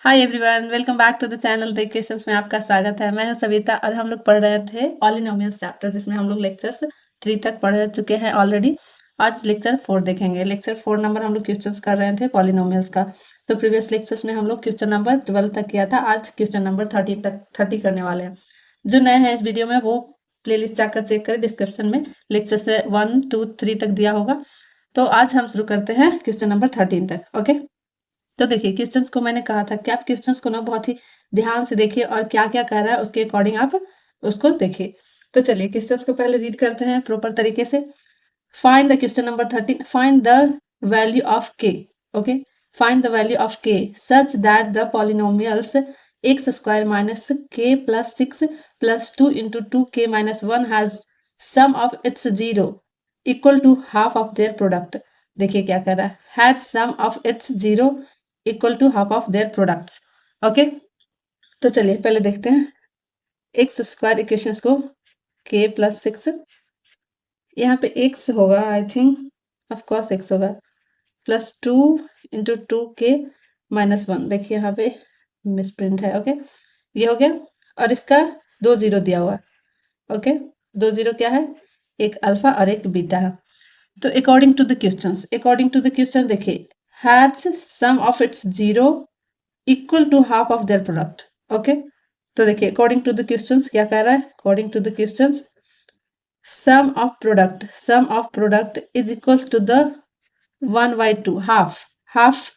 Hi everyone, welcome back to the channel the questions में आपका स्वागत है। मैं हूं सविता और हम लोग पढ़ रहे थे पॉलिनोमियल्स चैप्टर, जिसमें हम लोग लेक्चर्स 3 तक पढ़ चुके हैं ऑलरेडी। आज लेक्चर 4 देखेंगे। लेक्चर 4 नंबर हम लोग क्वेश्चंस कर रहे थे पॉलिनोमियल्स का। तो प्रीवियस लेक्चर्स में हम लोग क्वेश्चन नंबर 12 तक किया था। आज क्वेश्चन नंबर 30 तक 30 करने वाले हैं। जो नए हैं इस वीडियो में वो प्लेलिस्ट जाकर चेक करें, डिस्क्रिप्शन में लेक्चर से 1 2 3 तक दिया होगा। तो आज हम शुरू करते हैं क्वेश्चन नंबर 13 तक। ओके, तो देखिए क्वेश्चंस को मैंने कहा था कि आप क्वेश्चंस को ना बहुत ही ध्यान से देखिए और क्या क्या कह रहा है उसके अकॉर्डिंग आप उसको देखिए। तो चलिए क्वेश्चंस को पहले रीड करते हैं प्रॉपर तरीके से। Find the question number 13, find the value of K. Okay, find the value of K such that the polynomials X square minus K plus 6 plus 2 into 2 k minus 1 has sum of its zero equal to half of their product. देखिए क्या कह रहा है, has sum of its zero equal to half of their products. Okay, तो चलिए पहले देखते हैं एक्स स्क्वायर इक्वेशंस को। के प्लस 6, यहाँ पे एक्स होगा I think, of course x होगा, प्लस 2 इंटू 2 k माइनस 1। देखिए यहाँ पे मिसप्रिंट है। ओके, ये हो गया और इसका 2 जीरो दिया हुआ है। ओके, 2 जीरो क्या है, एक अल्फा और एक बीटा है। तो अकॉर्डिंग टू द क्वेश्चन देखिए, has sum of its zero equal to half of their product. Okay, तो देखिए अकॉर्डिंग टू द क्वेश्चंस क्या कह रहा है, according to the questions sum of product is equals to the 1/2 half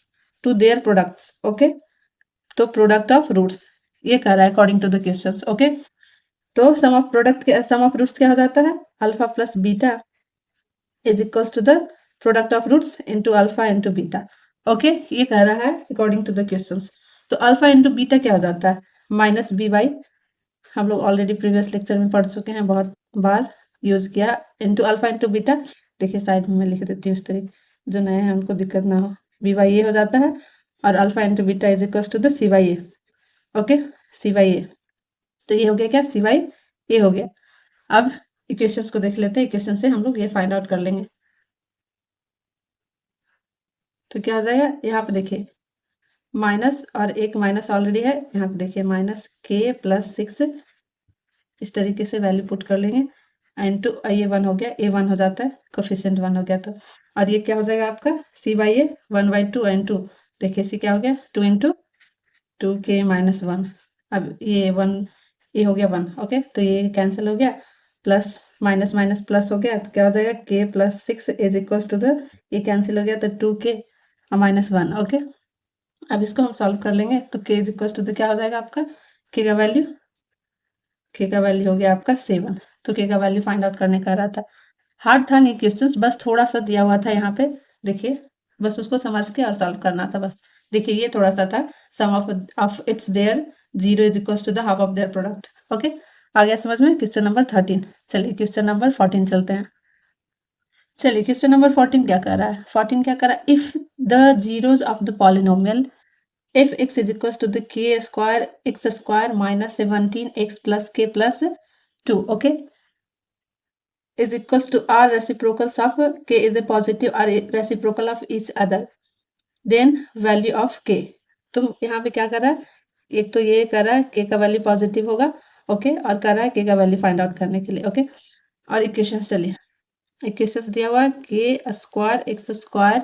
to their products. Okay, तो product of roots ये कह रहा है according to the questions. Okay, तो सम ऑफ रूट्स क्या हो जाता है, alpha plus beta is equals to the product of roots into alpha into beta. Okay, ये कह रहा है अकॉर्डिंग टू द क्वेश्चंस। तो अल्फा इंटू बीटा क्या हो जाता है, माइनस बी बाई, हम लोग ऑलरेडी प्रीवियस लेक्चर में पढ़ चुके हैं, बहुत बार यूज किया, इंटू अल्फा इंटू बीटा। देखिए साइड में मैं लिख देती हूँ इस तरीके, जो नए हैं उनको दिक्कत ना हो। बी बाई ए हो जाता है और alpha into beta is equals to the C by A. Okay, C by A, तो ये हो गया क्या, सी बाई ए हो गया। अब इक्वेशंस को देख लेते हैं, इक्वेशन से हम लोग ये फाइंड आउट कर लेंगे। तो क्या हो जाएगा, यहाँ पे देखिए माइनस और एक माइनस ऑलरेडी है, यहाँ पे देखिए माइनस के प्लस 6, इस तरीके से वैल्यू पुट कर लेंगे। इंटू ये 1 हो गया, ए 1 हो जाता है, कोफिशिएंट 1 हो गया। तो और ये क्या हो जाएगा आपका, सी बाई ए 1/2 इंटू, देखिए सी क्या हो गया, 2 इंटू 2 k माइनस 1। अब ये 1, ये हो गया 1। ओके, तो ये कैंसिल हो गया, प्लस माइनस माइनस प्लस हो गया, तो क्या हो जाएगा K plus 6 is equals to the, ये कैंसिल हो गया तो 2k माइनस 1। ओके, अब इसको हम सॉल्व कर लेंगे। तो k is equals to the क्या हो जाएगा आपका, k का वैल्यू, हो गया आपका 7। तो k का वैल्यू फाइंड आउट करने का रहा था। हार्ड था नहीं क्वेश्चंस, बस थोड़ा सा दिया हुआ था यहाँ पे, देखिए बस उसको समझ के और सॉल्व करना था बस। देखिए ये थोड़ा सा था, sum of its their zero is equals to the half of their product. Okay, आ गया समझ में। क्वेश्चन नंबर 13, चलिए क्वेश्चन नंबर 14 चलते हैं। चलिए क्वेश्चन नंबर 14 क्या कर रहा है, 14 क्या कर रहा है, if the zeros of the polynomial if x is equals to the k square x square minus 17x plus k plus 2, okay, is equals to r reciprocals of k is a positive or a reciprocal of each other, then value of k। तो यहाँ पे क्या कर रहा है, एक तो ये कर रहा है k का वैल्यू पॉजिटिव होगा, ओके, और कर रहा है k का वैल्यू फाइंड आउट करने के लिए। ओके, और इक्वेशंस चलिए, इक्वेशंस दिया हुआ है k square x square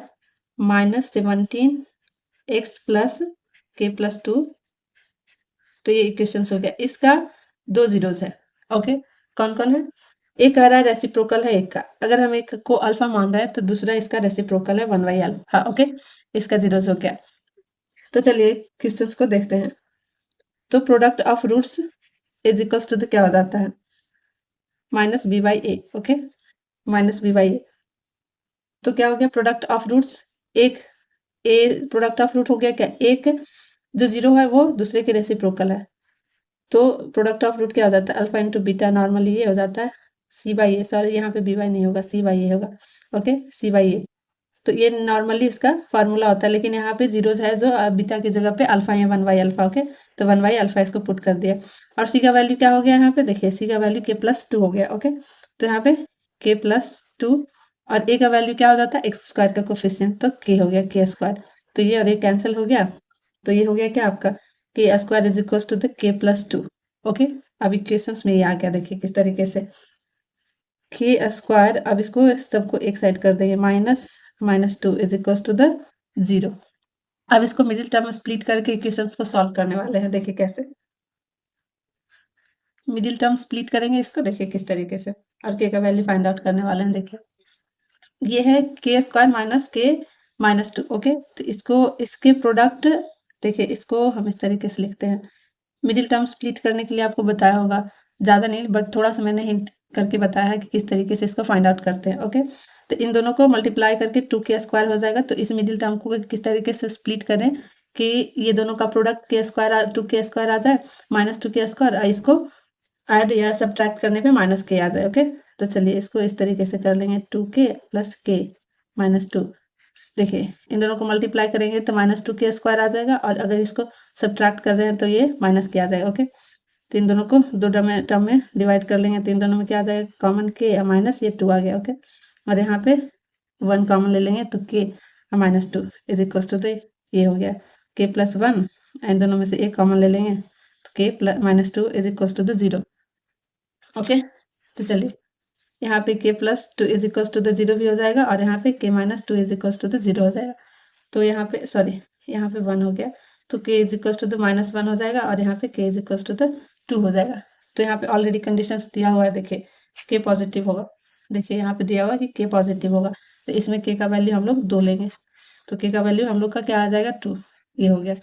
minus 17x plus k plus 2। तो ये इक्वेशन हो गया, इसका 2 जीरोज है। ओके, कौन कौन है, एक आ रहा है रेसिप्रोकल है एक का, अगर हम एक को अल्फा मान रहे हैं तो दूसरा इसका रेसिप्रोकल है 1/अल्फा। ओके, इसका जीरोज हो गया। तो चलिए क्वेश्चंस को देखते हैं। तो product of roots is equals to the क्या हो जाता है, minus B by A. Okay, minus B by A, तो क्या हो गया प्रोडक्ट ऑफ रूट्स, एक ए प्रोडक्ट ऑफ रूट हो गया क्या, एक जो जीरो है वो दूसरे के रेसिप्रोकल है, तो प्रोडक्ट ऑफ रूट क्या हो जाता है, अल्फा इंटू बीटा, नॉर्मली ये हो जाता है सी बाई ए, सॉरी यहाँ पे बी बाई नहीं होगा, सी बाई ए होगा। ओके, सी बाई ए, तो ये नॉर्मली इसका फार्मूला होता है, लेकिन यहाँ पे जीरोज है जो बीटा की जगह पे अल्फा या 1/अल्फा। ओके, तो 1/अल्फा इसको पुट कर दिया, और सी का वैल्यू क्या हो गया, यहाँ पे देखिए सी का वैल्यू के प्लस 2 हो गया। ओके, तो यहाँ पे के प्लस 2 और ए का वैल्यू क्या हो जाता है, एक्स स्क्वायर का कोफिशिएंट, तो के हो गया के स्क्वायर, तो ये और ये कैंसिल हो गया, तो ये हो गया क्या आपका K square is equal to the K plus 2। Okay, अब इक्वेशंस में ये आ गया, देखिए किस तरीके से के स्क्वायर, अब इसको सबको एक साइड कर देंगे, -2 इज इक्वल टू द 0। अब इसको मिडिल टर्म में स्प्लिट करके इक्वेशंस को सॉल्व करने वाले हैं। देखिए कैसे मिडिल टर्म स्प्लिट करेंगे इसको, देखिए किस तरीके से, और के का वैल्यू फाइंड आउट करने वाले हैं। देखिए ये है के स्क्वायर माइनस के माइनस 2। ओके, तो इसको इसके प्रोडक्ट, देखिए इसको हम इस तरीके से लिखते हैं। मिडिल टर्म स्प्लिट करने के लिए आपको बताया होगा, ज़्यादा नहीं बट थोड़ा सा मैंने हिंट करके बताया है कि किस तरीके से इसको फाइंड आउट करते हैं। ओके, तो इन दोनों को मल्टीप्लाई करके 2 के स्क्वायर हो जाएगा। तो इस मिडिल टर्म को किस तरीके से स्प्लिट करें कि ये दोनों का प्रोडक्ट के स्क्वायर 2 के स्क्वायर आ जाए, -2 के स्क्वायर, और इसको ऐड या सब्ट्रैक्ट करने पे -के आ जाए। ओके, तो चलिए इसको इस तरीके से कर लेंगे, 2k प्लस के -2। देखिए इन दोनों को मल्टीप्लाई करेंगे तो -2 के स्क्वायर आ जाएगा, और अगर इसको सब्ट्रैक्ट कर रहे हैं तो ये -के आ जाएगा। ओके, तो इन दोनों को दो टर्म में डिवाइड कर लेंगे, तो इन दोनों में क्या आ जाएगा, कॉमन के माइनस ये 2 आ गया। ओके, और यहाँ पे 1 कॉमन ले लेंगे तो K -2 is equal to the, ये हो गया के प्लस 1, इन दोनों में से एक कॉमन ले लेंगे तो K -2 is equal to the 0। Okay, तो चलिए यहाँ पे K plus 2 is equal to the 0 भी हो जाएगा, और यहाँ पे के -2 इज इक्वल टू द 0 हो जाएगा। तो यहाँ पे सॉरी, यहाँ पे 1 हो गया, तो के इज इक्वल टू द -1 हो जाएगा, और यहाँ पे के इज इक्वल टू द 2 हो जाएगा। तो यहाँ पे ऑलरेडी कंडीशंस दिया हुआ है, देखिए के पॉजिटिव होगा, देखिए यहाँ पे दिया हुआ है कि के पॉजिटिव होगा, तो इसमें के का वैल्यू हम लोग 2 लेंगे, तो के का वैल्यू हम लोग का क्या आ जाएगा, 2। ये हो गया,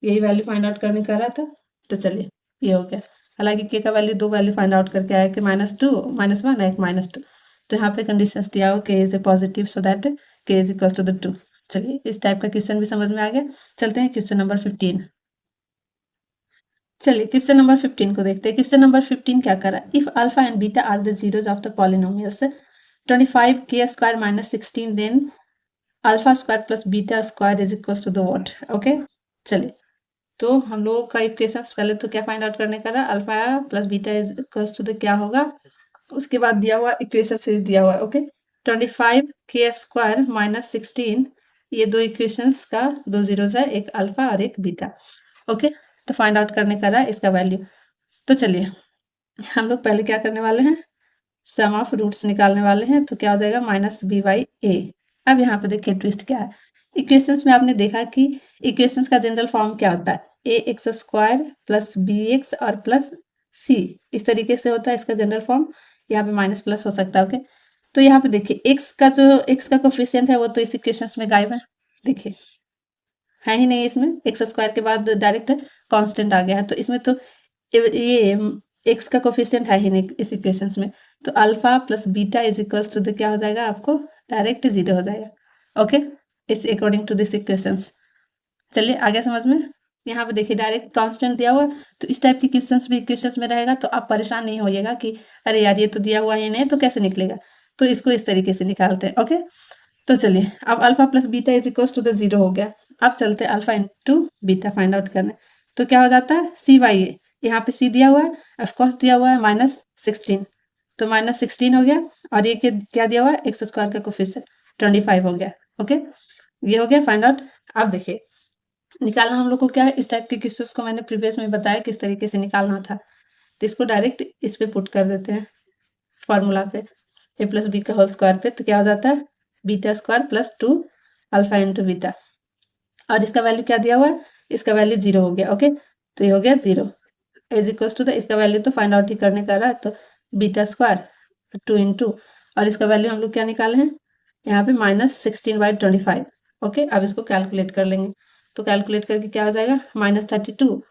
यही वैल्यू फाइंड आउट करने का रहा था। तो चलिए ये हो गया, हालांकि के का वैल्यू 2 वैल्यू फाइंड आउट करके आया कि -2 -1 एक -2। तो यहाँ पे कंडीशंस दिया हुआ के is a positive, so that के इज इक्वल टू द 2। चलिए इस टाइप का क्वेश्चन भी समझ में आ गया। चलते हैं क्वेश्चन नंबर 15। चलिए क्वेश्चन नंबर 15 को देखते हैं। क्वेश्चन नंबर 15 क्या कर रहा है, if alpha and beta are the zeros of the polynomials 25k square -16, then alpha square plus beta square is equal to the what. Okay, चलिए तो हम लोगों का इक्वेशंस पहले तो क्या फाइंड आउट करने का रहा, alpha plus beta is equal to the क्या होगा, उसके बाद दिया हुआ इक्वेशन से दिया हुआ है। ओके, 25k स्क्वायर -16, ये दो इक्वेशंस का दो जीरोज है, एक अल्फा और एक बीटा। ओके, तो फाइंड आउट करने का रहा है इसका वैल्यू। तो चलिए हम लोग पहले क्या करने वाले हैं, सम ऑफ रूट्स निकालने वाले हैं। तो क्या हो जाएगा, -b/a। अब यहाँ पे देखिए ट्विस्ट क्या है, इक्वेशंस में आपने देखा कि इक्वेशंस का जनरल फॉर्म क्या होता है, ax स्क्वायर प्लस bx और प्लस c, इस तरीके से होता है इसका जनरल फॉर्म। यहाँ पे माइनस प्लस हो सकता है। ओके, तो यहाँ पे देखिए x का कोफिशिएंट है वो तो इस इक्वेशंस में गायब है, देखिए है ही नहीं, इसमें एक्स स्क्वायर के बाद डायरेक्ट कांस्टेंट आ गया है, तो इसमें तो ये एक्स का कोफिशिएंट है ही नहीं इस इक्वेशंस में। तो alpha plus beta is equal to the क्या हो जाएगा, आपको डायरेक्ट 0 हो जाएगा। ओके, इस अकॉर्डिंग टू दिस इक्वेशंस। चलिए आगे समझ में, यहाँ पे देखिए डायरेक्ट कांस्टेंट दिया हुआ, तो इस टाइप के क्वेश्चंस भी इक्वेशंस में रहेगा तो आप परेशान नहीं होइएगा कि अरे यार ये तो दिया हुआ ही नहीं तो कैसे निकलेगा, तो इसको इस तरीके से निकालते हैं। ओके, तो चलिए अब alpha plus beta is equal to the 0 हो गया। अब चलते हैं alpha into beta find out करने। तो क्या हो जाता है, c/a, यहाँ पे c दिया हुआ है, ऑफकोर्स दिया हुआ है -16, तो -16 हो गया, और ये क्या दिया हुआ है, एक्स स्क्वायर का कोफिशिएंट 25 हो गया। ओके, ये हो गया फाइंड आउट। अब देखिए निकालना हम लोग को क्या है, इस टाइप के क्वेश्चंस को मैंने प्रीवियस में बताया किस तरीके से निकालना था। तो इसको डायरेक्ट इस पे पुट कर देते हैं फॉर्मूला पे, a प्लस बी का होल स्क्वायर पे, तो क्या हो जाता है, beta square plus 2 alpha into beta, और इसका वैल्यू क्या दिया हुआ है, इसका वैल्यू 0 हो गया। ओके, तो ये हो गया 0 इज इक्वल टू द, इसका वैल्यू तो फाइंड आउट ही करने का रहा है, तो बीटा स्क्वायर 2 इंटू, और इसका वैल्यू हम लोग क्या निकाले हैं, यहाँ पे -16/25। ओके, अब इसको कैलकुलेट कर लेंगे, तो कैलकुलेट करके क्या हो जाएगा, -32,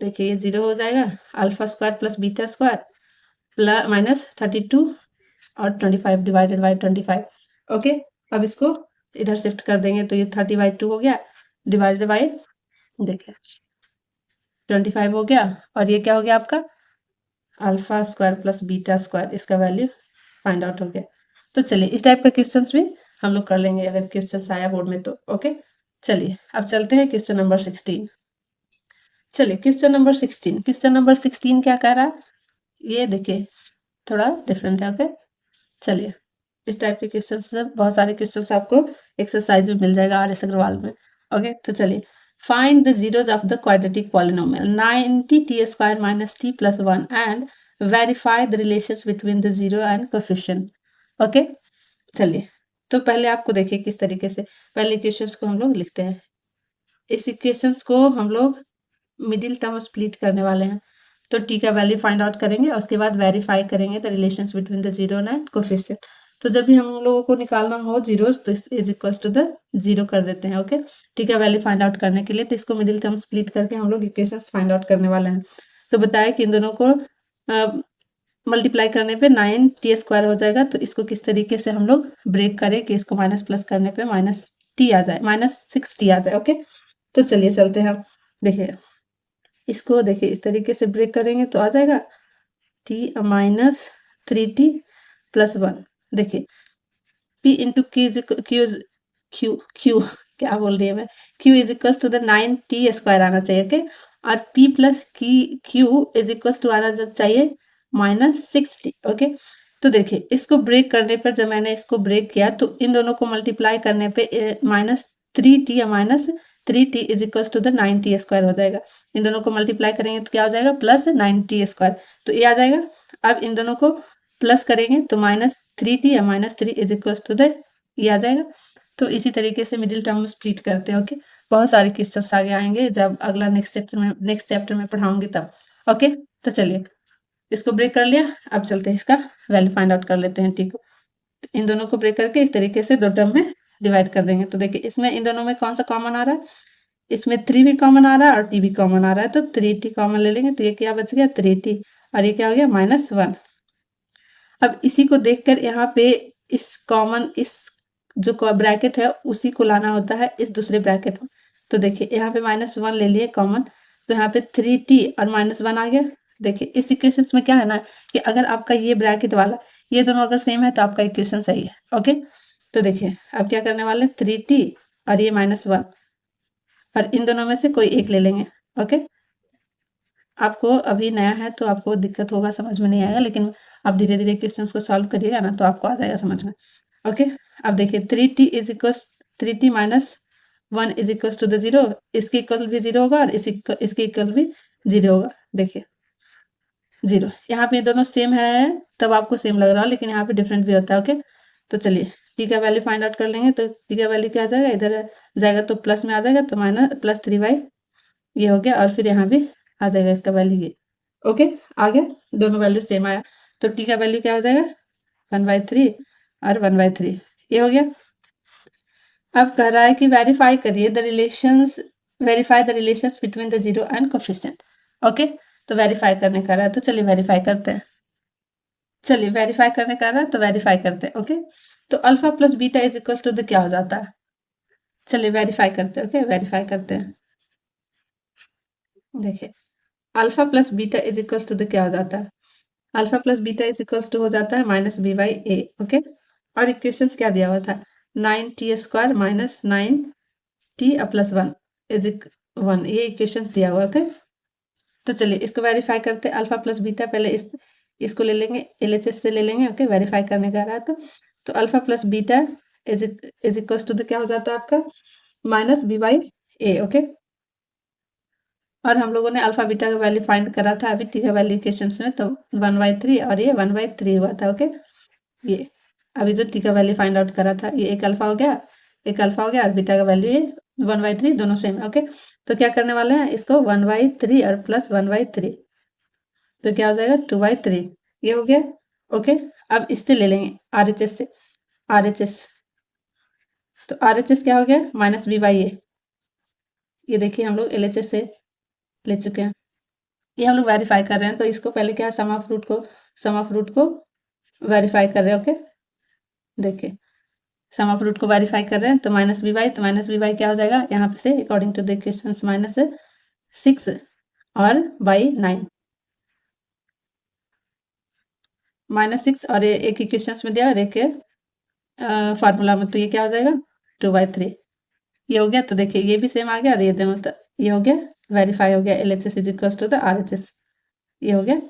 देखिए ये 0 हो जाएगा, alpha square plus beta square plus -32 और 25 डिवाइडेड बाई 25। ओके, अब इसको इधर शिफ्ट कर देंगे तो ये 30/2 हो गया, डिवाइडेड बाई देखिए 25 हो गया, और ये क्या हो गया आपका alpha square plus beta square, इसका वैल्यू फाइंड आउट हो गया। तो चलिए इस टाइप का क्वेश्चंस भी हम लोग कर लेंगे अगर क्वेश्चंस आया बोर्ड में तो। ओके, चलिए अब चलते हैं क्वेश्चन नंबर 16। चलिए क्वेश्चन नंबर 16, क्वेश्चन नंबर 16 क्या कह रहा है, ये देखिए थोड़ा डिफरेंट है। ओके, चलिए इस टाइप के क्वेश्चन से बहुत सारे क्वेश्चन आपको एक्सरसाइज में मिल जाएगा RS अग्रवाल में। ओके, तो चलिए Find the zeros of the quadratic polynomial 90t² minus t plus 1 and verify the relations between the zero and coefficient. Okay चलिए, तो पहले आपको देखिए किस तरीके से पहले इक्वेशंस को हम लोग लिखते हैं। इस इक्वेशंस को हम लोग मिडिल टर्म स्प्लिट करने वाले हैं, तो टी का वैल्यू फाइंड आउट करेंगे और उसके बाद वेरीफाई करेंगे the relations between the zero and coefficient. तो जब भी हम लोगों को निकालना हो जीरोस तो is equal to the zero कर देते हैं। ओके, टी का वैल्यू फाइंड आउट करने के लिए तो इसको मिडिल टर्म स्प्लिट करके हम लोग इक्वेशंस फाइंड आउट करने वाले हैं। तो बताया कि इन दोनों को मल्टीप्लाई करने पे 9t² हो जाएगा, तो इसको किस तरीके से हम लोग ब्रेक करें कि इसको माइनस प्लस करने पे माइनस टी आ जाए, -6t आ जाए। ओके, तो चलिए चलते हैं। देखिए इसको देखिए इस तरीके से ब्रेक करेंगे तो आ जाएगा t -3t + 1। देखिए p इंटू q क्या बोल रही है मैं, q is equal to the 9t² आना चाहिए। ओके, और p plus q is equal to आना चाहिए -6t। ओके, तो देखिए इसको ब्रेक करने पर जब मैंने इसको ब्रेक किया तो इन दोनों को मल्टीप्लाई करने पे -3t या -3t is equal to the 9t² हो जाएगा। इन दोनों को मल्टीप्लाई करेंगे तो क्या हो जाएगा +9t², तो ये आ जाएगा। अब इन दोनों को प्लस करेंगे तो -3t या -3 इज इक्वल टू द ये आ जाएगा। तो इसी तरीके से मिडिल टर्म स्प्लिट करते हैं। ओके, बहुत सारे क्वेश्चंस आगे आएंगे जब अगला नेक्स्ट चैप्टर में पढ़ाऊंगी तब। ओके, तो चलिए इसको ब्रेक कर लिया, अब चलते हैं इसका वैल्यू फाइंड आउट कर लेते हैं टी को। इन दोनों को ब्रेक करके इस तरीके से दो टर्म में डिवाइड कर देंगे। तो देखिए इसमें इन दोनों में कौन सा कॉमन आ रहा है, इसमें 3 भी कॉमन आ रहा है और t भी कॉमन आ रहा है, तो 3t कॉमन ले लेंगे तो ये क्या बच गया 3t और ये क्या हो गया -1। अब इसी को देखकर यहाँ पे इस कॉमन इस जो ब्रैकेट है उसी को लाना होता है इस दूसरे ब्रैकेट में। तो देखिए यहाँ पे -1 ले लिए कॉमन, तो यहाँ पे 3t और -1 आ गया। देखिए इस इक्वेशन में क्या है ना कि अगर आपका ये ब्रैकेट वाला ये दोनों अगर सेम है तो आपका इक्वेशन सही है। ओके, तो देखिए अब क्या करने वाले हैं 3t और ये -1 और इन दोनों में से कोई एक ले लेंगे। ओके, आपको अभी नया है तो आपको दिक्कत होगा, समझ में नहीं आएगा, लेकिन आप धीरे धीरे क्वेश्चंस को सॉल्व करिएगा ना तो आपको आ जाएगा समझ में। ओके, अब देखिए 3t is equal 3t -1 is equal to the 0, इसके इक्वल भी 0 होगा और इसके इक्वल भी 0 होगा। देखिए 0, यहाँ पे दोनों सेम है तब आपको सेम लग रहा है, लेकिन यहाँ पे डिफरेंट भी होता है। ओके, तो चलिए टी का वैल्यू फाइंड आउट कर लेंगे। तो टी का वैल्यू क्या आ जाएगा, इधर जाएगा तो प्लस में आ जाएगा, तो +3y ये हो गया और फिर यहाँ भी आ जाएगा इसका वैल्यू ये। ओके, आ गया, दोनों वैल्यू सेम आया, तो टी का वैल्यू क्या हो जाएगा 1/3 और 1/3 ये हो गया। अब कह रहा है कि verify the relations between the zero and coefficient. Okay, तो वेरीफाई करने का रहा है, तो चलिए वेरीफाई करते हैं। चलिए वेरीफाई करने का रहा है तो वेरीफाई करते हैं। ओके, तो alpha plus beta is equal to the क्या हो जाता है, चलिए वेरीफाई करते हैं। ओके, वेरीफाई करते हैं। देखिए alpha plus beta is equal to the क्या हो जाता है, alpha plus beta is equal to हो जाता है -b/a। ओके, और इक्वेशंस क्या दिया हुआ था 9t² -9t + 1 इज 1, ये इक्वेशंस दिया हुआ। ओके, तो चलिए इसको वेरीफाई करते हैं। अल्फा प्लस बीटा पहले इसको ले लेंगे, LHS से ले लेंगे। ओके, वेरीफाई करने का रहा तो alpha plus beta is equal to the क्या हो जाता है आपका -b/a। ओके, और हम लोगों ने अल्फा बीटा का वैल्यू फाइंड करा था अभी टी का वैल्यू इक्वेशंस में, तो 1/3 और ये 1/3 हुआ था। ओके, ये अभी जो टी का वैल्यू फाइंड आउट करा था ये एक अल्फा हो गया, एक अल्फा हो गया और बीटा का वैल्यू ये 1/3 दोनों सेम है। ओके, तो क्या करने वाले हैं इसको 1/3 और प्लस 1/3, तो क्या हो जाएगा 2/3 ये हो गया। ओके, अब इससे ले लेंगे RHS से, RHS तो RHS क्या हो गया -b/a। ये देखिए हम लोग LHS से ले चुके हैं, ये हम लोग वेरीफाई कर रहे हैं। तो इसको पहले क्या सम ऑफ रूट को वेरीफाई कर रहे हैं। ओके, देखिए सम ऑफ रूट को वेरीफाई कर रहे हैं तो -b/, तो -b/, क्या हो जाएगा यहाँ पे से अकॉर्डिंग टू द इक्वेशंस -6 और /9 -6 और एक इक्वेशंस में दिया और एक फार्मूला में, तो ये क्या हो जाएगा 2/3 ये हो गया। तो देखिए ये भी सेम आ गया और ये दोनों ये हो गया, वेरीफाई हो गया। LHS is equal to the RHS ये हो गया।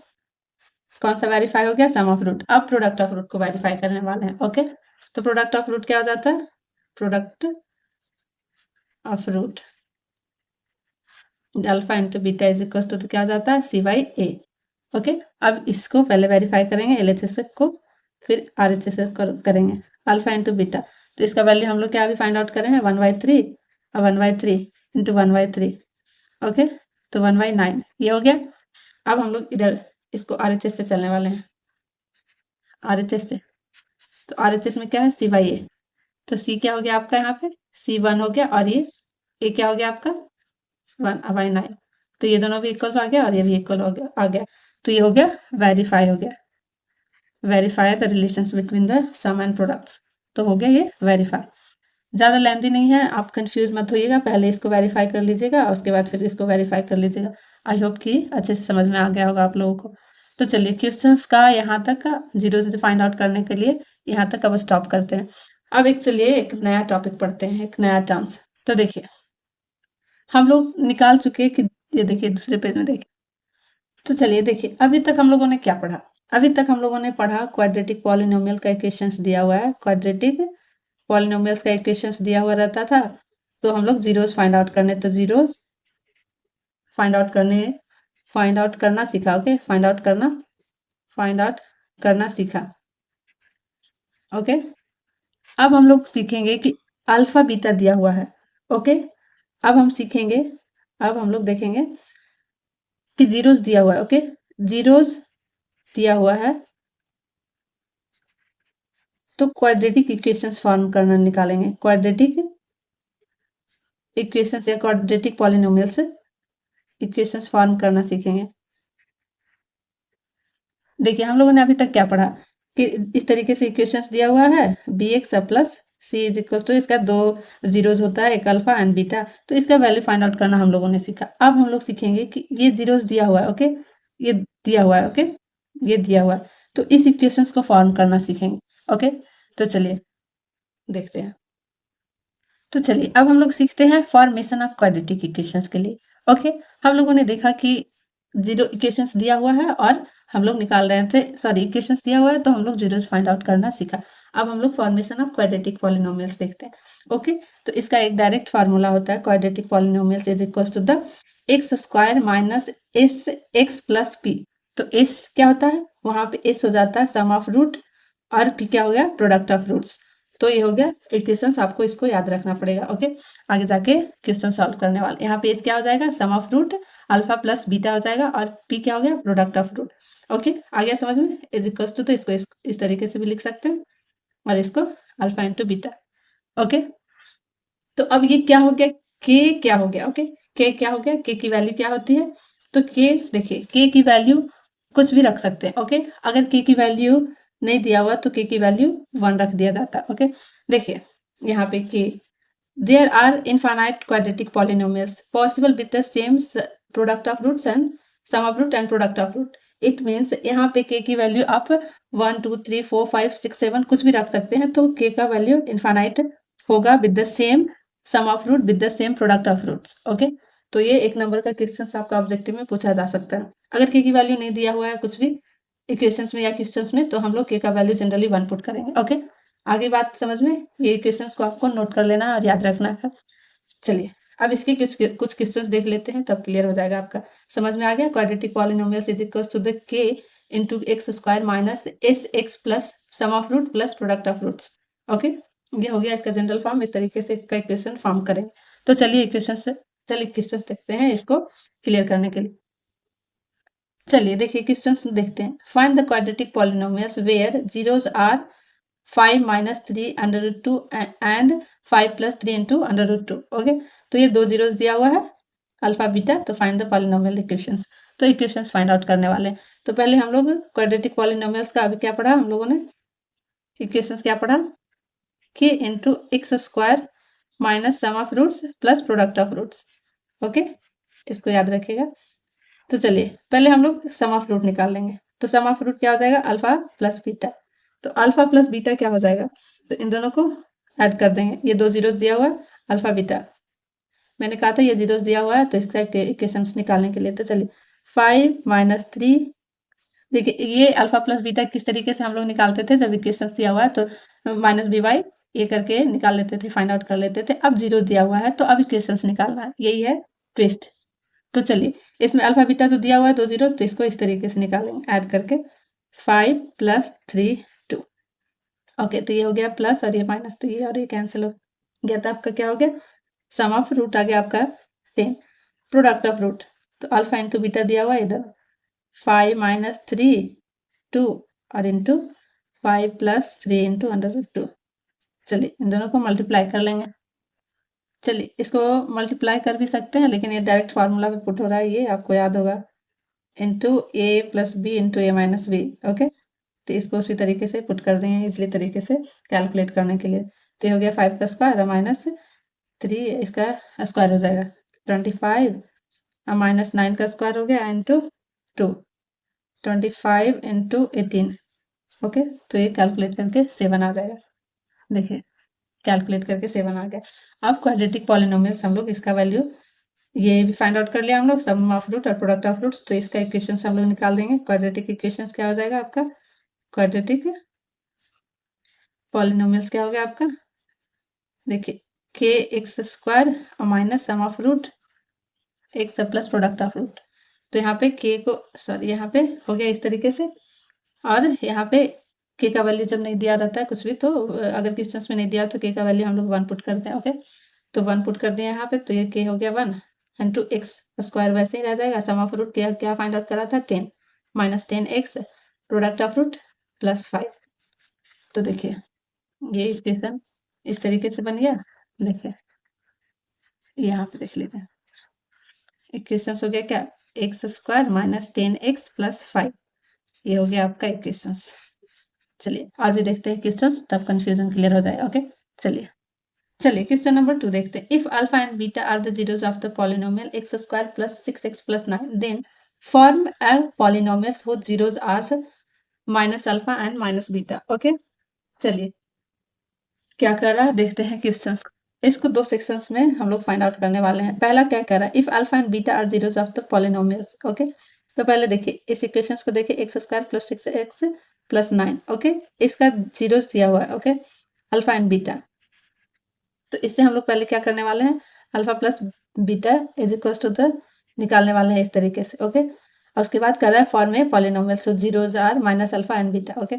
कौन सा वेरीफाई हो गया सम ऑफ रूट। अब प्रोडक्ट ऑफ रूट को वेरीफाई करने वाले हैं। ओके, तो प्रोडक्ट ऑफ रूट क्या हो जाता है, product of root alpha into beta is equal to, तो क्या हो जाता है सी बाई ए। ओके, अब इसको पहले वेरीफाई करेंगे LHS को, फिर RHS करेंगे। अल्फा इंटू बीटा, तो इसका वैल्यू हम लोग क्या अभी फाइंड आउट करें हैं 1/3, और 1/3 इंटू 1/3, ओके, तो 1/9 ये हो गया। अब हम लोग इधर इसको RHS से चलने वाले हैं, RHS से, तो RHS में क्या है सी बाई ए, तो सी क्या हो गया आपका यहाँ पे C1 हो गया, और ये ए क्या हो गया आपका 1/9, तो ये दोनों भी इक्वल आ गया और ये भी इक्वल हो गया आ गया, तो ये हो गया वेरीफाई हो गया, verify the relations between the sum and products, तो हो गया ये वेरीफाई। ज़्यादा लेंथी नहीं है, आप कंफ्यूज मत होइएगा, पहले इसको वेरीफाई कर लीजिएगा और उसके बाद फिर इसको वेरीफाई कर लीजिएगा। आई होप कि अच्छे से समझ में आ गया होगा आप लोगों को। तो चलिए क्वेश्चंस का यहाँ तक का जीरो से फाइंड आउट करने के लिए यहाँ तक अब स्टॉप करते हैं। अब एक चलिए एक नया टॉपिक पढ़ते हैं, एक नया टर्म्स। तो देखिए हम लोग निकाल चुके कि ये देखिए दूसरे पेज में देखिए, तो चलिए देखिए अभी तक हम लोगों ने क्या पढ़ा। अभी तक हम लोगों ने पढ़ा क्वाड्रेटिक पॉलिनोमियल का इक्वेशंस दिया हुआ है, क्वाड्रेटिक पॉलिनोमियल्स का इक्वेशंस दिया हुआ रहता था, तो हम लोग जीरोस फाइंड आउट करने, तो जीरोस फाइंड आउट करना सीखा। ओके, फाइंड आउट करना सीखा। ओके, अब हम लोग सीखेंगे कि अल्फा बीटा दिया हुआ है। ओके, अब हम सीखेंगे, अब हम लोग देखेंगे कि जीरोस दिया हुआ है। ओके, जीरोस दिया हुआ है तो क्वाड्रेटिक इक्वेशंस फॉर्म करना निकालेंगे, क्वाड्रेटिक इक्वेशंस या क्वाड्रेटिक पॉलिनोमियल्स इक्वेशंस फॉर्म करना सीखेंगे। देखिए हम लोगों ने अभी तक क्या पढ़ा कि इस तरीके से इक्वेशंस दिया हुआ है bx plus C is equal to, इसका दो जीरोज होता है, एक अल्फा एंड बीटा, तो इसका वैल्यू फाइंड आउट करना हम लोगों ने सीखा। अब हम लोग सीखेंगे कि ये जीरोज दिया हुआ है। ओके, ये दिया हुआ है। ओके, ये दिया हुआ है, तो इस इक्वेशंस को फॉर्म करना सीखेंगे। ओके, तो चलिए देखते हैं। तो चलिए अब हम लोग सीखते हैं फॉर्मेशन ऑफ क्वाड्रेटिक इक्वेशंस के लिए। ओके, हम लोगों ने देखा कि जीरो इक्वेशंस दिया हुआ है और हम लोग निकाल रहे थे, सॉरी इक्वेशंस दिया हुआ है तो हम लोग जीरोस फाइंड आउट करना सीखा। अब हम लोग फॉर्मेशन ऑफ क्वाड्रेटिक पॉलिनोमियल्स देखते हैं। ओके, तो इसका एक डायरेक्ट फार्मूला होता है, quadratic polynomials is equal to the X square minus S X plus P. तो एस क्या होता है, वहां पे एस हो जाता है सम ऑफ रूट, और पी क्या हो गया प्रोडक्ट ऑफ रूट्स। तो ये हो गया इक्वेशंस, आपको इसको याद रखना पड़ेगा। ओके, आगे जाके क्वेश्चन सॉल्व करने वाले, यहाँ पे एस क्या हो जाएगा sum of root alpha plus beta हो जाएगा, और पी क्या हो गया प्रोडक्ट ऑफ रूट। ओके, आ गया समझ में, इज इक्वल टू, तो इसको इस तरीके से भी लिख सकते हैं, और इसको अल्फा इंटू बीटा। ओके, तो अब ये क्या हो गया, के क्या हो गया। ओके, के क्या हो गया, के की वैल्यू क्या होती है, तो के देखिए के की वैल्यू कुछ भी रख सकते हैं। ओके, अगर के की वैल्यू नहीं दिया हुआ तो के की वैल्यू 1 रख दिया जाता है। ओके, देखिए यहाँ पे के, there are infinite quadratic polynomials possible with the same product of roots and sum of root and product of root. It means यहाँ पे k की वैल्यू आप 1 2 3 4 5 6 7 कुछ भी रख सकते हैं, तो k का वैल्यू इनफाइनाइट होगा with the same sum of root with the same product of roots. Okay, तो ये एक नंबर का क्वेश्चन आपका ऑब्जेक्टिव में पूछा जा सकता है। अगर k की वैल्यू नहीं दिया हुआ है कुछ भी इक्वेशंस में या क्वेश्चंस में, तो हम लोग k का वैल्यू जनरली 1 पुट करेंगे। ओके, आगे बात समझ में, ये इक्वेशंस को आपको नोट कर लेना और याद रखना है। चलिए अब इसके कुछ क्वेश्चंस देख लेते हैं, तब क्लियर हो जाएगा आपका। समझ में आ गया, quadratic polynomials is equal to the K into X square minus S X plus sum of root plus product of roots. Okay, ये हो गया इसका जनरल फॉर्म, इस तरीके से का इक्वेशन फॉर्म करें। तो चलिए इक्वेशन से क्वेश्चन देखते हैं इसको क्लियर करने के लिए। चलिए देखिए क्वेश्चंस देखते हैं। Find the quadratic polynomials where zeros are 5 minus 3 under root 2 and 5 plus 3 into under root 2। Okay, तो ये दो जीरोस दिया हुआ है अल्फा बीटा, तो फाइंड द पॉलिनोमियल इक्वेशंस। तो इक्वेशंस फाइंड आउट करने वाले हैं। तो पहले हम लोग क्वाड्रेटिक पॉलिनोमियल्स का अभी क्या पढ़ा हम लोगों ने, इक्वेशंस क्या पढ़ा, K into X square minus sum of roots plus product of roots. Okay, इसको याद रखिएगा। तो चलिए पहले हम लोग सम ऑफ रूट निकाल लेंगे। तो सम ऑफ रूट क्या हो जाएगा अल्फा प्लस बीटा, तो अल्फा प्लस बीटा क्या हो जाएगा, तो इन दोनों को ऐड कर देंगे। ये दो जीरोस दिया हुआ है अल्फा बीटा, मैंने कहा था ये जीरोस दिया हुआ है, तो इसका इक्वेशंस निकालने के लिए तो चलिए 5 माइनस 3, देखिए ये अल्फा प्लस बीटा किस तरीके से हम लोग निकालते थे, जब इक्वेशंस दिया हुआ है तो माइनस बी वाई ये करके निकाल लेते थे, फाइंड आउट कर लेते थे। अब जीरो दिया हुआ है तो अब इक्वेशंस निकालना है, यही है ट्विस्ट। तो चलिए इसमें अल्फा बीटा तो दिया हुआ है 2 जीरोस, तो इसको इस तरीके से निकालेंगे ऐड करके 5 + 3 2। ओके, तो ये हो गया प्लस और ये माइनस, तो ये और ये कैंसिल हो गया, तो आपका क्या हो गया, सम ऑफ रूट आ गया आपका 10, प्रोडक्ट ऑफ रूट, तो अल्फा इंटू बीटा दिया हुआ है इधर 5 - 3 2 और इंटू 5 + 3 इंटू √2। चलिए इन दोनों को मल्टीप्लाई कर लेंगे। चलिए इसको मल्टीप्लाई कर भी सकते हैं, लेकिन ये डायरेक्ट फार्मूला में पुट हो रहा है, ये आपको याद होगा, इंटू ए + बी इंटू ए - बी। ओके, तो इसको उसी तरीके से पुट कर देंगे, इसलिए तरीके से कैलकुलेट करने के लिए। तो ये हो गया 5 का स्क्वायर और -3 इसका स्क्वायर हो जाएगा 25 और -9 का स्क्वायर हो गया इंटू 2 25 इंटू 18। ओके, तो ये कैलकुलेट करके 7 आ जाएगा। देखिए कैलकुलेट करके 7 आ गया। अब क्वाड्रेटिक पॉलिनोमियल्स हम लोग इसका वैल्यू ये भी फाइंड आउट कर लिया हम लोग, सम ऑफ रूट और प्रोडक्ट ऑफ रूट्स, तो इसका इक्वेशन हम लोग निकाल देंगे। क्वाड्रेटिक इक्वेशन क्या हो जाएगा आपका, क्वाड्रेटिक पॉलिनोमियल्स क्या हो गया आपका, देखिए k(x²) और minus sum of root x plus product of root. तो यहाँ पे k को सॉरी यहाँ पे हो गया इस तरीके से, और यहाँ पे k का वैल्यू जब नहीं दिया रहता है कुछ भी, तो अगर क्वेश्चंस में नहीं दिया तो k का वैल्यू हम लोग 1 पुट करते हैं। ओके, तो 1 पुट कर दिया यहाँ पे, तो ये k हो गया 1 इंटू x² वैसे ही रह जाएगा। सम ऑफ रूट क्या फाइंड आउट करा था 10 - 10x प्रोडक्ट ऑफ रूट +5। तो देखिए ये इक्वेशन इस तरीके से बन गया। देखिए यहाँ पे देख लीजिए इक्वेशन हो गया क्या, x² - 10x + 5, ये हो गया आपका इक्वेशंस। चलिए और भी देखते हैं क्वेश्चंस, तब कंफ्यूजन क्लियर हो जाएगा। ओके, चलिए क्वेश्चन नंबर 2 देखते हैं। If alpha and beta are the zeros of the polynomial x² + 6x + 9, then form a polynomials whose zeros are -alpha and -beta. Okay, चलिए क्या कर रहा है देखते हैं क्वेश्चंस। इसको 2 सेक्शंस में हम लोग फाइंड आउट करने वाले हैं। पहला क्या कह रहा है, if alpha and beta are zeros of the polynomials. Okay, तो पहले देखिए इस इक्वेशंस को देखिए, x² + 6x + 9। ओके, इसका जीरोस दिया हुआ है। ओके, अल्फा एंड बीटा, तो इससे हम लोग पहले क्या करने वाले हैं, alpha plus beta is equal to the निकालने वाले हैं इस तरीके से। ओके, और उसके बाद कर रहा है फॉर्म में polynomial, so zeros are -alpha and beta. Okay,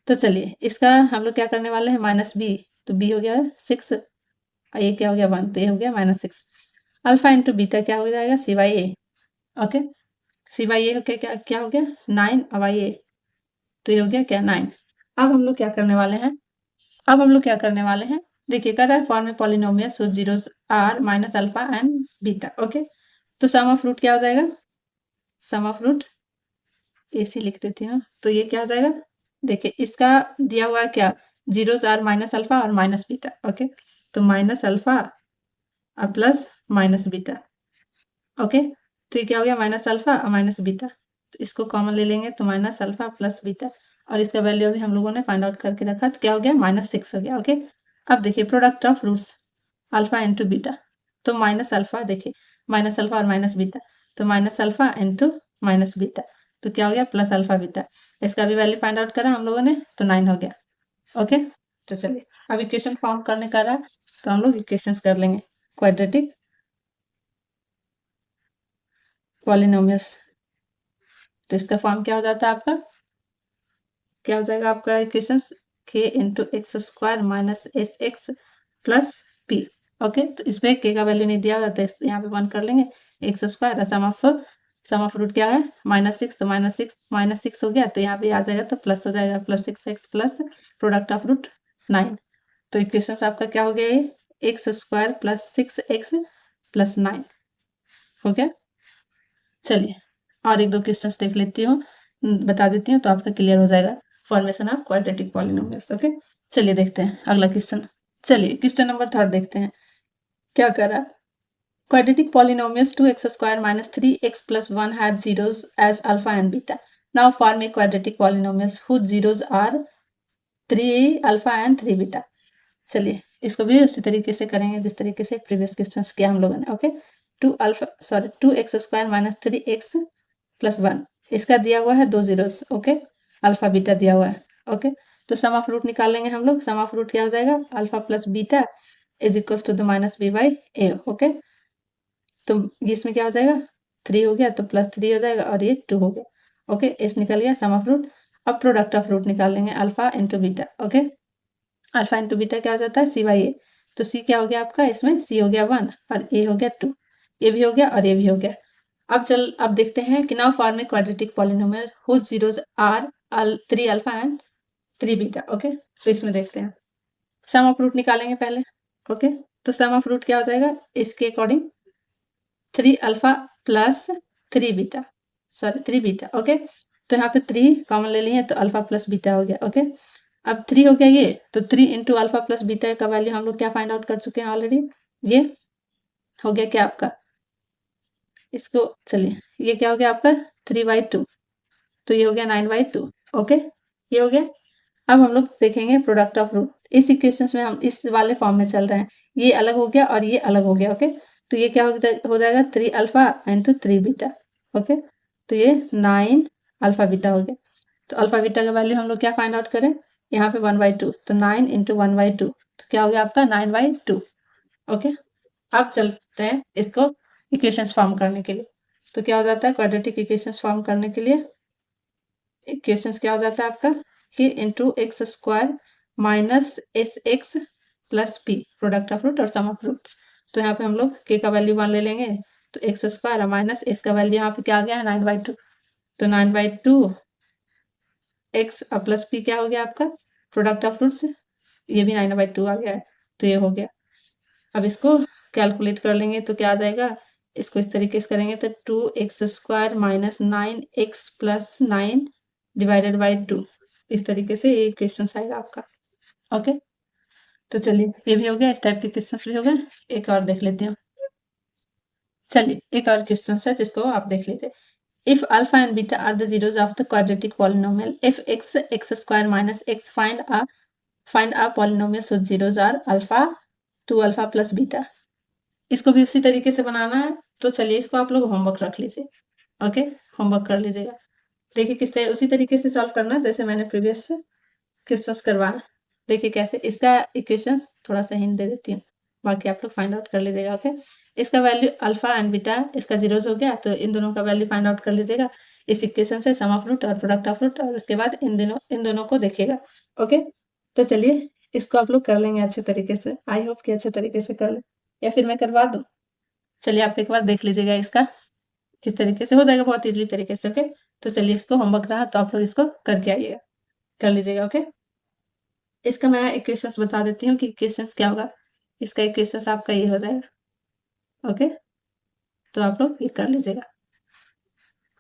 तो चलिए इसका हम लोग क्या करने वाले हैं, -b, तो b हो गया 6, ये क्या हो गया 1, तो ये हो गया -6। अल्फा इंटू बीटा क्या हो जाएगा, c/a। ओके, c/a हो क्या क्या हो गया 9 और a, तो ये हो गया क्या 9। अब हम लोग क्या करने वाले हैं, देखिए कर रहा है फॉर्म में polynomial, so zeros are -alpha and beta. Okay, तो सम ऑफ रूट क्या हो जाएगा, सम ऑफ रूट AC लिख देती हूँ, तो ये क्या हो जाएगा, देखिए इसका दिया हुआ है क्या, जीरोस आर -अल्फा और -बीटा। ओके, तो -अल्फा और प्लस -बीटा। ओके, तो ये क्या हो गया -अल्फा और -बीटा, तो इसको कॉमन ले लेंगे, तो -अल्फा प्लस बीटा, और इसका वैल्यू अभी हम लोगों ने फाइंड आउट करके रखा, तो क्या हो गया -6 हो गया। ओके, अब देखिए product of roots alpha into beta, तो -अल्फा देखिए -अल्फा और -बीटा, तो -अल्फा इंटू -बीटा, तो क्या हो गया +अल्फा बीटा। इसका भी वैल्यू फाइंड आउट करा हम लोगों ने, तो 9 हो गया। ओके, तो चलिए अब इक्वेशन फॉर्म करने का रहा, तो हम लोग इक्वेशंस कर लेंगे क्वाड्रेटिक पॉलिनोमियल्स। तो इसका फॉर्म क्या हो जाता है आपका, क्या हो जाएगा आपका equation, k × x² - sx + p। Okay, तो इसमें k का वैल्यू नहीं दिया हुआ, तो यहाँ पे 1 कर लेंगे, x² सम ऑफ रूट क्या है -6, तो -6 हो गया, तो यहाँ पे आ जाएगा तो प्लस हो जाएगा, +6x plus product of root 9। तो इक्वेशन आपका क्या हो गया, ये x² + 6x + 9 हो गया। चलिए और 1-2 क्वेश्चंस देख लेती हूँ, बता देती हूँ, तो आपका क्लियर हो जाएगा formation of quadratic polynomials. Okay, चलिए देखते हैं अगला क्वेश्चन। चलिए क्वेश्चन नंबर 3 देखते हैं, क्या कर रहा है, quadratic polynomials 2x² - 3x + 1 had zeros as alpha and beta. Now form a quadratic polynomials whose zeros are 3 alpha and 3 beta. चलिए इसको भी उसी तरीके से करेंगे जिस तरीके से प्रीवियस क्वेश्चंस किया हम लोगों ने। ओके, 2x² - 3x + 1, इसका दिया हुआ है 2 जीरोस। ओके, अल्फा बीटा दिया हुआ है। ओके, तो सम ऑफ रूट निकाल लेंगे हम लोग, सम ऑफ रूट क्या हो जाएगा, alpha plus beta is equal to the -b/a। Okay, तो ये इसमें क्या हो जाएगा, 3 हो गया तो +3 हो जाएगा और ये 2 हो गया। ओके, एस निकल गया, सम ऑफ रूट। अब प्रोडक्ट ऑफ रूट निकाल लेंगे, alpha into beta. Okay, alpha into beta क्या हो जाता है, C/A। तो सी क्या हो गया आपका, इसमें सी हो गया 1 और ए हो गया 2। ये भी हो गया और ये भी हो गया। अब देखते हैं कि now form a quadratic polynomial whose zeros are 3 alpha and 3 beta. Okay, तो इसमें देखते हैं, सम ऑफ रूट निकालेंगे पहले। ओके, तो सम ऑफ रूट क्या हो जाएगा, इसके according 3 alpha plus 3 beta, sorry 3 beta. Okay, तो यहाँ पे 3 कॉमन ले लिए तो अल्फा प्लस बीटा हो गया। ओके, अब 3 हो गया ये, तो 3 इंटू अल्फा प्लस बीटा का वैल्यू हम लोग क्या फाइंड आउट कर चुके हैं ऑलरेडी। ये हो गया क्या आपका, इसको चलिए, ये क्या हो गया आपका 3/2, तो ये हो गया 9/2। ओके, ये हो गया। अब हम लोग देखेंगे प्रोडक्ट ऑफ रूट। इस इक्वेशंस में हम इस वाले फॉर्म में चल रहे हैं, ये अलग हो गया और ये अलग हो गया। ओके, तो ये क्या हो जाएगा 3 अल्फा इंटू 3 बीटा। ओके, तो ये 9 अल्फा बीटा हो गया। तो अल्फा बीटा का वैल्यू हम लोग क्या फाइंड आउट करें, यहाँ पे 1/2, तो 9 इंटू 1/2, तो क्या हो गया आपका 9/2। ओके, अब चलते हैं इसको इक्वेशंस फॉर्म करने के लिए। तो क्या हो जाता है, क्वाड्रेटिक इक्वेशंस फॉर्म करने के लिए इक्वेशंस क्या हो जाता है आपका, कि into X square minus S X plus P, product of root और सम ऑफ रूट्स। तो यहाँ पे हम लोग के का वैल्यू 1 ले लेंगे, तो एक्स स्क्वायर माइनस एस का वैल्यू यहाँ पे क्या आ गया है 9/2, तो 9/2 एक्स और प्लस पी क्या हो गया आपका प्रोडक्ट ऑफ रूट्स, ये भी 9/2 आ गया है, तो ये हो गया। अब इसको कैलकुलेट कर लेंगे तो क्या आ जाएगा, इसको इस तरीके से करेंगे तो 2x square minus 9x plus 9 divided by 2, इस तरीके से ये क्वेश्चन आएगा आपका। ओके, तो चलिए ये भी हो गया, इस टाइप के क्वेश्चन भी हो गए। एक और देख लेते हैं, चलिए एक और क्वेश्चन है जिसको आप देख लीजिए। If alpha and beta are the zeros of the quadratic polynomial if X square minus X find a polynomial so zeros are alpha 2 alpha plus beta. इसको भी उसी तरीके से बनाना है, तो चलिए इसको आप लोग होमवर्क रख लीजिए। ओके, होमवर्क कर लीजिएगा। देखिए किस तरह उसी तरीके से सॉल्व करना है जैसे मैंने प्रीवियस क्वेश्चंस करवाया। देखिए कैसे, इसका इक्वेशंस थोड़ा सा हिंट दे देती हूँ, बाकी आप लोग फाइंड आउट कर लीजिएगा। ओके, इसका वैल्यू अल्फा एंड बीटा, इसका जीरोज हो गया, तो इन दोनों का वैल्यू फाइंड आउट कर लीजिएगा इस इक्वेशन से, सम ऑफ रूट और प्रोडक्ट ऑफ रूट, और उसके बाद इन दोनों को देखिएगा। ओके, तो चलिए इसको आप लोग कर लेंगे अच्छे तरीके से, आई होप कि अच्छे तरीके से कर ले, या फिर मैं करवा दूँ। चलिए आप एक बार देख लीजिएगा इसका, किस तरीके से हो जाएगा, बहुत इजीली तरीके से। ओके, तो चलिए इसको होमवर्क रहा तो आप लोग इसको करके आइएगा, कर लीजिएगा। ओके, इसका मैं इक्वेशंस बता देती हूँ कि इक्वेशंस क्या होगा। इसका इक्वेशंस आपका ये हो जाएगा। ओके, तो आप लोग ये कर लीजिएगा।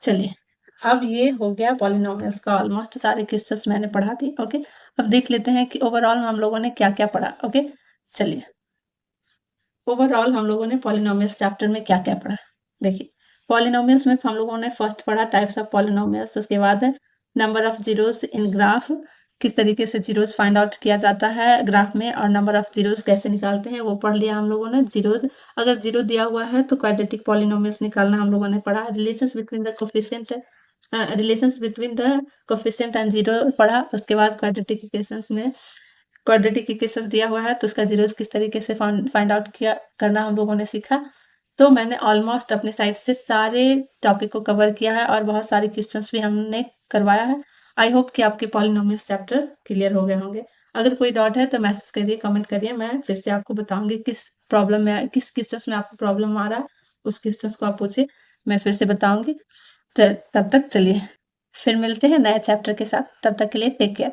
चलिए अब ये हो गया पॉलिनोमियल्स का, ऑलमोस्ट सारे क्वेश्चंस मैंने पढ़ा दिए। ओके, अब देख लेते हैं कि ओवरऑल हम लोगों ने क्या क्या पढ़ा। ओके, चलिए ओवरऑल हम लोगों ने पॉलिनोमियल्स चैप्टर में क्या क्या पढ़ा। देखिए पॉलिनोमियल्स में हम लोगों ने फर्स्ट पढ़ा टाइप्स ऑफ पॉलिनोमियल्स, उसके बाद है number of zeros in graph, किस तरीके से जीरोस फाइंड आउट किया जाता है ग्राफ में, और नंबर ऑफ जीरोस कैसे निकालते हैं वो पढ़ लिया हम लोगों ने। जीरोस अगर जीरो दिया हुआ है तो क्वाड्रेटिक पॉलिनोमियल्स निकालना हम लोगों ने पढ़ा। Relations between the coefficient and zero पढ़ा। उसके बाद क्वाड्रेटिक इक्वेशंस में क्वाड्रेटिक इक्वेशंस दिया हुआ है तो उसका जीरोस किस तरीके से फाइंड आउट किया करना हम लोगों ने सीखा। तो मैंने ऑलमोस्ट अपने साइड से सारे टॉपिक को कवर किया है और बहुत सारे क्वेश्चंस भी हमने करवाया है। आई होप कि आपके पॉलिनोमियल्स चैप्टर क्लियर हो गए होंगे। अगर कोई डाउट है तो मैसेज करिए, कमेंट करिए, मैं फिर से आपको बताऊंगी किस प्रॉब्लम में, किस क्वेश्चंस में आपको प्रॉब्लम आ रहा है, उस क्वेश्चंस को आप पूछिए, मैं फिर से बताऊंगी। तब तक चलिए फिर मिलते हैं नए चैप्टर के साथ, तब तक के लिए टेक केयर।